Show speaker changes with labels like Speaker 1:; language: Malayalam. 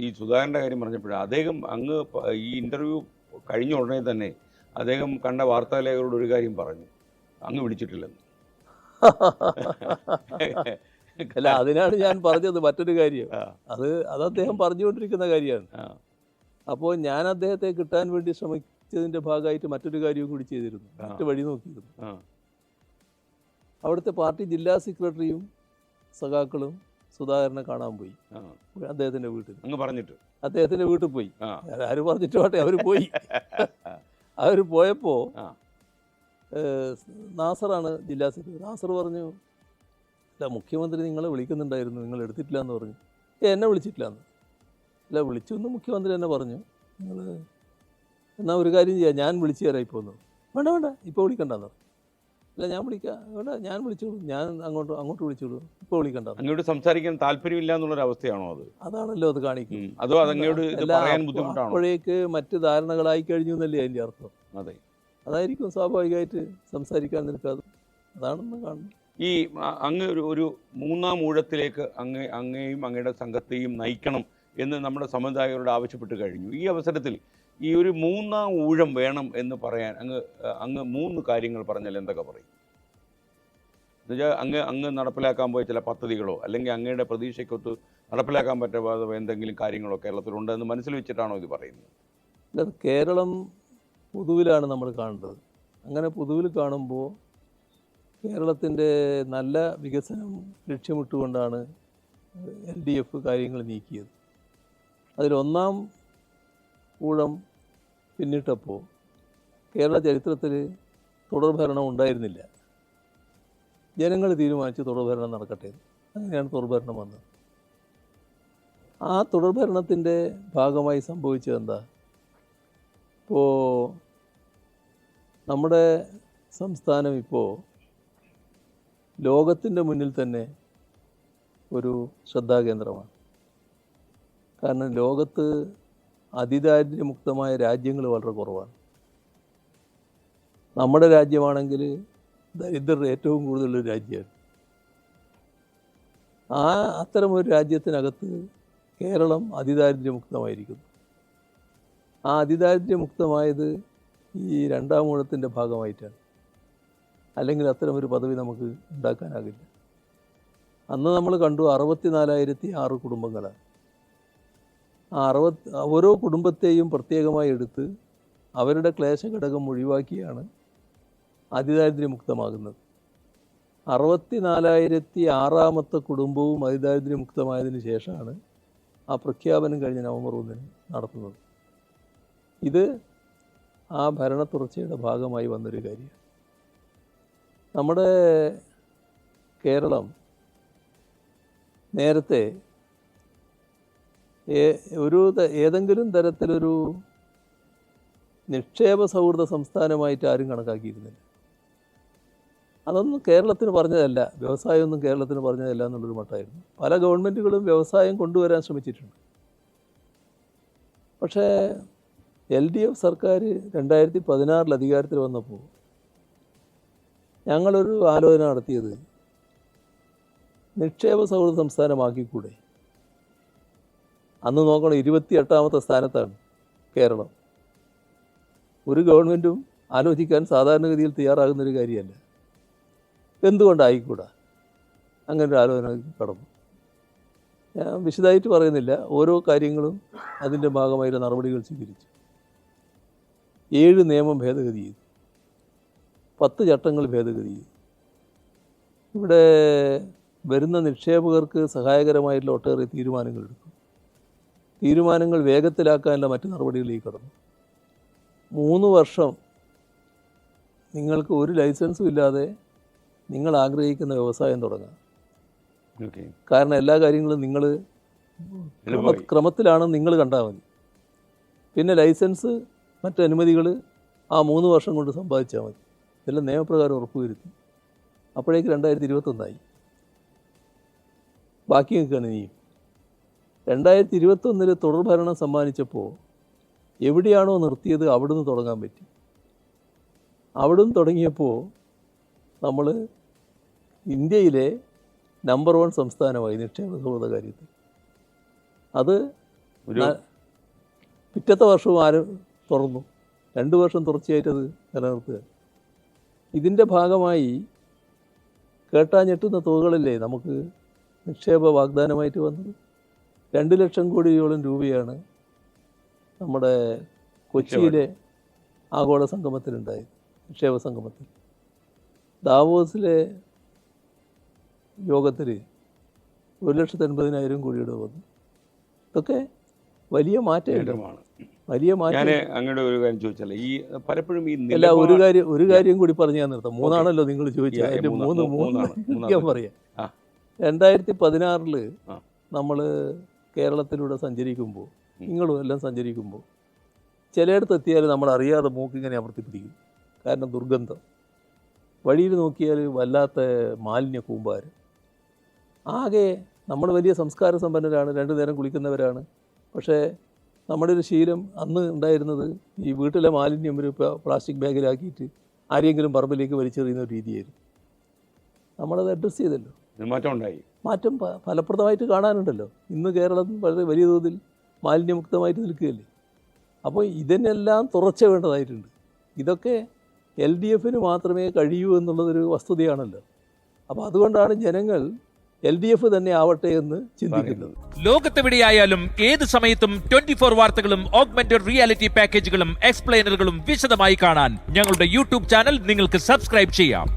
Speaker 1: ഈ സുധാകരൻ്റെ കാര്യം പറഞ്ഞപ്പോഴാണ് അദ്ദേഹം അങ്ങ് ഈ ഇൻ്റർവ്യൂ കഴിഞ്ഞ ഉടനെ തന്നെ അദ്ദേഹം കണ്ട വാർത്താലേഖകരോട് ഒരു കാര്യം പറഞ്ഞു, അങ്ങ് വിളിച്ചിട്ടില്ലെന്ന്.
Speaker 2: അല്ല, അതിനാണ് ഞാൻ പറഞ്ഞത് മറ്റൊരു കാര്യം. അത് അദ്ദേഹം പറഞ്ഞുകൊണ്ടിരിക്കുന്ന കാര്യമാണ്. അപ്പോൾ ഞാൻ അദ്ദേഹത്തെ കിട്ടാൻ വേണ്ടി ശ്രമിച്ചതിൻ്റെ ഭാഗമായിട്ട് മറ്റൊരു കാര്യവും കൂടി ചെയ്തിരുന്നു, മറ്റു വഴി നോക്കിയിരുന്നു. അവിടുത്തെ പാർട്ടി ജില്ലാ സെക്രട്ടറിയും സഖാക്കളും സുധാകരനെ കാണാൻ പോയി അദ്ദേഹത്തിൻ്റെ വീട്ടിൽ. അങ്ങ് പറഞ്ഞിട്ട് അദ്ദേഹത്തിൻ്റെ വീട്ടിൽ പോയി. ആര് പറഞ്ഞിട്ട് പോട്ടെ, അവർ പോയി. അവർ പോയപ്പോൾ നാസറാണ് ജില്ലാ സെക്രട്ടറി. നാസർ പറഞ്ഞു, അല്ല മുഖ്യമന്ത്രി നിങ്ങളെ വിളിക്കുന്നുണ്ടായിരുന്നു, നിങ്ങൾ എടുത്തിട്ടില്ല എന്ന് പറഞ്ഞു. എന്നെ വിളിച്ചിട്ടില്ല എന്ന്. അല്ല, വിളിച്ചു എന്ന് മുഖ്യമന്ത്രി തന്നെ പറഞ്ഞു. നിങ്ങൾ എന്നാൽ ഒരു കാര്യം ചെയ്യാം, ഞാൻ വിളിച്ചു തരാം ഇപ്പോൾ ഒന്ന്. വേണ്ട വേണ്ട, ഇപ്പോൾ വിളിക്കണ്ടെന്ന്. അല്ല, ഞാൻ വിളിക്കാം, വേണ്ട ഞാൻ വിളിച്ചോളൂ, ഞാൻ അങ്ങോട്ട് വിളിച്ചോളൂ, ഇപ്പോൾ വിളിക്കണ്ട. അങ്ങോട്ട് സംസാരിക്കാൻ താല്പര്യമില്ല എന്നുള്ളൊരു അവസ്ഥയാണോ അത്? അതാണല്ലോ അത് കാണിക്കും. അതോ അതങ്ങോട്ട് പറയാൻ ബുദ്ധിമുട്ടാണോ? അപ്പോഴേക്ക് മറ്റ് ധാരണകളായി കഴിഞ്ഞു എന്നല്ലേ അതിൻ്റെ അർത്ഥം. അതെ, അതായിരിക്കും സ്വാഭാവികമായിട്ട് സംസാരിക്കാൻ നിൽക്കാതെ. അതാണെന്ന് കാണുന്നു. ഈ അങ്ങ് ഒരു മൂന്നാം ഊഴത്തിലേക്ക് അങ്ങയെയും അങ്ങയുടെ സംഘത്തെയും നയിക്കണം എന്ന് നമ്മുടെ സമുദായകരോട് ആവശ്യപ്പെട്ട് കഴിഞ്ഞു. ഈ അവസരത്തിൽ ഈ ഒരു മൂന്നാം ഊഴം വേണം എന്ന് പറയാൻ അങ്ങ് മൂന്ന് കാര്യങ്ങൾ പറഞ്ഞാൽ എന്തൊക്കെ പറയും? എന്നുവെച്ചാൽ അങ്ങ് നടപ്പിലാക്കാൻ പോയ ചില പദ്ധതികളോ അല്ലെങ്കിൽ അങ്ങയുടെ പ്രതീക്ഷയ്ക്കൊത്ത് നടപ്പിലാക്കാൻ പറ്റാത്ത എന്തെങ്കിലും കാര്യങ്ങളോ കേരളത്തിലുണ്ടെന്ന് മനസ്സിൽ വെച്ചിട്ടാണോ ഇത് പറയുന്നത്? കേരളം പൊതുവിലാണ് നമ്മൾ കാണേണ്ടത്. അങ്ങനെ പൊതുവിൽ കാണുമ്പോൾ കേരളത്തിൻ്റെ നല്ല വികസനം ലക്ഷ്യമിട്ടുകൊണ്ടാണ് LDF കാര്യങ്ങൾ നീക്കിയത്. അതിലൊന്നാം ഊഴം പിന്നിട്ടപ്പോൾ കേരള ചരിത്രത്തിൽ തുടർഭരണം ഉണ്ടായിരുന്നില്ല. ജനങ്ങൾ തീരുമാനിച്ച് തുടർഭരണം നടക്കട്ടെ, അങ്ങനെയാണ് തുടർഭരണം വന്നത്. ആ തുടർഭരണത്തിൻ്റെ ഭാഗമായി സംഭവിച്ചത് എന്താ? ഇപ്പോൾ നമ്മുടെ സംസ്ഥാനം ഇപ്പോൾ ലോകത്തിൻ്റെ മുന്നിൽ തന്നെ ഒരു ശ്രദ്ധാകേന്ദ്രമാണ്. കാരണം ലോകത്ത് അതിദാരിദ്ര്യമുക്തമായ രാജ്യങ്ങൾ വളരെ കുറവാണ്. നമ്മുടെ രാജ്യമാണെങ്കിൽ ദരിദ്രർ ഏറ്റവും കൂടുതലൊരു രാജ്യമാണ്. അത്തരമൊരു രാജ്യത്തിനകത്ത് കേരളം അതിദാരിദ്ര്യമുക്തമായിരിക്കുന്നു. ആ അതിദാരിദ്ര്യമുക്തമായത് ഈ രണ്ടാം ഊഴത്തിൻ്റെ ഭാഗമായിട്ടാണ്. അല്ലെങ്കിൽ അത്തരമൊരു പദവി നമുക്ക് ഉണ്ടാക്കാനാകില്ല. അന്ന് നമ്മൾ കണ്ടു 64,006 കുടുംബങ്ങളാണ്. ഓരോ കുടുംബത്തെയും പ്രത്യേകമായി എടുത്ത് അവരുടെ ക്ലേശഘടകം ഒഴിവാക്കിയാണ് അതിദാരിദ്ര്യമുക്തമാകുന്നത്. 64,006ാമത്തെ കുടുംബവും അതിദാരിദ്ര്യമുക്തമായതിനു ശേഷമാണ് ആ പ്രഖ്യാപനം കഴിഞ്ഞ നവംബർ 1 നടത്തുന്നത്. ഇത് ആ ഭരണ തുടർച്ചയുടെ ഭാഗമായി വന്നൊരു കാര്യമാണ്. നമ്മുടെ കേരളം നേരത്തെ ഏതെങ്കിലും തരത്തിലൊരു നിക്ഷേപ സൗഹൃദ സംസ്ഥാനമായിട്ട് ആരും കണക്കാക്കിയിരുന്നില്ല. അതൊന്നും കേരളത്തിന് പറഞ്ഞതല്ല, വ്യവസായമൊന്നും കേരളത്തിന് പറഞ്ഞതല്ല എന്നുള്ളൊരു മട്ടായിരുന്നു. പല ഗവൺമെൻറ്റുകളും വ്യവസായം കൊണ്ടുവരാൻ ശ്രമിച്ചിട്ടുണ്ട്. പക്ഷേ LDF സർക്കാർ 2016 അധികാരത്തിൽ വന്നപ്പോൾ ഞങ്ങളൊരു ആലോചന നടത്തിയത് നിക്ഷേപ സൗഹൃദ സംസ്ഥാനമാക്കിക്കൂടെ. അന്ന് നോക്കണം, 28ാമത്തെ സ്ഥാനത്താണ് കേരളം. ഒരു ഗവൺമെൻറ്റും ആലോചിക്കാൻ സാധാരണഗതിയിൽ തയ്യാറാകുന്നൊരു കാര്യമല്ല. എന്തുകൊണ്ടായിക്കൂടാ? അങ്ങനെ ഒരു ആലോചന കടന്നു. ഞാൻ വിശദമായിട്ട് പറയുന്നില്ല, ഓരോ കാര്യങ്ങളും അതിൻ്റെ ഭാഗമായിട്ട് നടപടികൾ സ്വീകരിച്ചു. 7 നിയമം ഭേദഗതി ചെയ്തു, 10 ചട്ടങ്ങൾ ഭേദഗതി ചെയ്തു. ഇവിടെ വരുന്ന നിക്ഷേപകർക്ക് സഹായകരമായിട്ടുള്ള ഒട്ടേറെ തീരുമാനങ്ങൾ എടുക്കും. തീരുമാനങ്ങൾ വേഗത്തിലാക്കാനുള്ള മറ്റ് നടപടികളിലേക്ക് കടന്നു. 3 വർഷം നിങ്ങൾക്ക് ഒരു ലൈസൻസും ഇല്ലാതെ നിങ്ങൾ ആഗ്രഹിക്കുന്ന വ്യവസായം തുടങ്ങാം. കാരണം എല്ലാ കാര്യങ്ങളും നിങ്ങൾ ക്രമത്തിലാണെന്ന് നിങ്ങൾ കണ്ടാൽ മതി. പിന്നെ ലൈസൻസ് മറ്റ് അനുമതികൾ ആ 3 വർഷം കൊണ്ട് സമ്പാദിച്ചാൽ മതി. ഇതെല്ലാം നിയമപ്രകാരം ഉറപ്പുവരുത്തി. അപ്പോഴേക്ക് 2021 ബാക്കി നിൽക്കുകയാണ് ഇനിയും. 2021 തുടർഭരണം സമ്മാനിച്ചപ്പോൾ എവിടെയാണോ നിർത്തിയത് അവിടുന്ന് തുടങ്ങാൻ പറ്റി. അവിടുന്ന് തുടങ്ങിയപ്പോൾ നമ്മൾ ഇന്ത്യയിലെ നമ്പർ 1 സംസ്ഥാനമായി നിക്ഷേപ സൗഹൃദ കാര്യത്തിൽ. അത് പിറ്റത്തെ വർഷവും ആരും തുറന്നു. 2 വർഷം തുടർച്ചയായിട്ടത് നിലനിർത്തുക. ഇതിൻ്റെ ഭാഗമായി കേട്ടാഞ്ഞെട്ടുന്ന തുകകളില്ലേ നമുക്ക് നിക്ഷേപ വാഗ്ദാനമായിട്ട് വന്നത്. 2 ലക്ഷം കോടിയോളം രൂപയാണ് നമ്മുടെ കൊച്ചിയിലെ ആഗോള സംഗമത്തിലുണ്ടായത്, നിക്ഷേപ സംഗമത്തിൽ. ദാവോസിലെ യോഗത്തിൽ 1,80,000 കോടിയുടെ വന്നു. ഇതൊക്കെ വലിയ മാറ്റമാണ്. വലിയ മാറ്റം.
Speaker 1: ഞാൻ അങ്ങയുടെ ഒരു കാര്യം ചോദിച്ചല്ലേ, ഈ പലപ്പോഴും ഈ
Speaker 2: അല്ല, ഒരു കാര്യം കൂടി പറഞ്ഞ് ഞാൻ നിർത്താം. 3 നിങ്ങൾ ചോദിച്ചത്. അതിൻ്റെ 3 ഞാൻ പറയാം. 2016 നമ്മൾ കേരളത്തിലൂടെ സഞ്ചരിക്കുമ്പോൾ, നിങ്ങളും എല്ലാം സഞ്ചരിക്കുമ്പോൾ, ചിലയിടത്ത് എത്തിയാൽ നമ്മൾ അറിയാതെ മൂക്കിങ്ങനെ അമർത്തി പിടിക്കും. കാരണം ദുർഗന്ധം. വഴിയിൽ നോക്കിയാൽ വല്ലാത്ത മാലിന്യ കൂമ്പാരം. ആകെ നമ്മൾ വലിയ സംസ്കാര സമ്പന്നരാണ്, 2 നേരം കുളിക്കുന്നവരാണ്. പക്ഷേ നമ്മുടെ ഒരു ശീലം അന്ന് ഉണ്ടായിരുന്നത് ഈ വീട്ടിലെ മാലിന്യം ഒരു പ്ലാസ്റ്റിക് ബാഗിലാക്കിയിട്ട് ആരെങ്കിലും പറമ്പിലേക്ക് വലിച്ചെറിയുന്ന ഒരു രീതിയായിരുന്നു. നമ്മളത് അഡ്രസ്സ് ചെയ്തല്ലോ. മാറ്റം ഫലപ്രദമായിട്ട് കാണാനുണ്ടല്ലോ. ഇന്ന് കേരളം വളരെ വലിയ തോതിൽ മാലിന്യമുക്തമായിട്ട് നിൽക്കുകയല്ലേ. അപ്പോൾ ഇതിനെല്ലാം തുറച്ച വേണ്ടതായിട്ടുണ്ട്. ഇതൊക്കെ LDF-ന് മാത്രമേ കഴിയൂ എന്നുള്ളതൊരു വസ്തുതയാണല്ലോ. അപ്പോൾ അതുകൊണ്ടാണ് ജനങ്ങൾ LDF തന്നെ ആവട്ടെ എന്ന് ചിന്തിക്കുന്നത്.
Speaker 3: ലോകത്തെവിടെയായാലും ഏത് സമയത്തും 24 വാർത്തകളും ഓഗ്മെന്റഡ് റിയാലിറ്റി പാക്കേജുകളും എക്സ്പ്ലെയിനറുകളും വിശദമായി കാണാൻ ഞങ്ങളുടെ YouTube ചാനൽ നിങ്ങൾക്ക് സബ്സ്ക്രൈബ് ചെയ്യാം.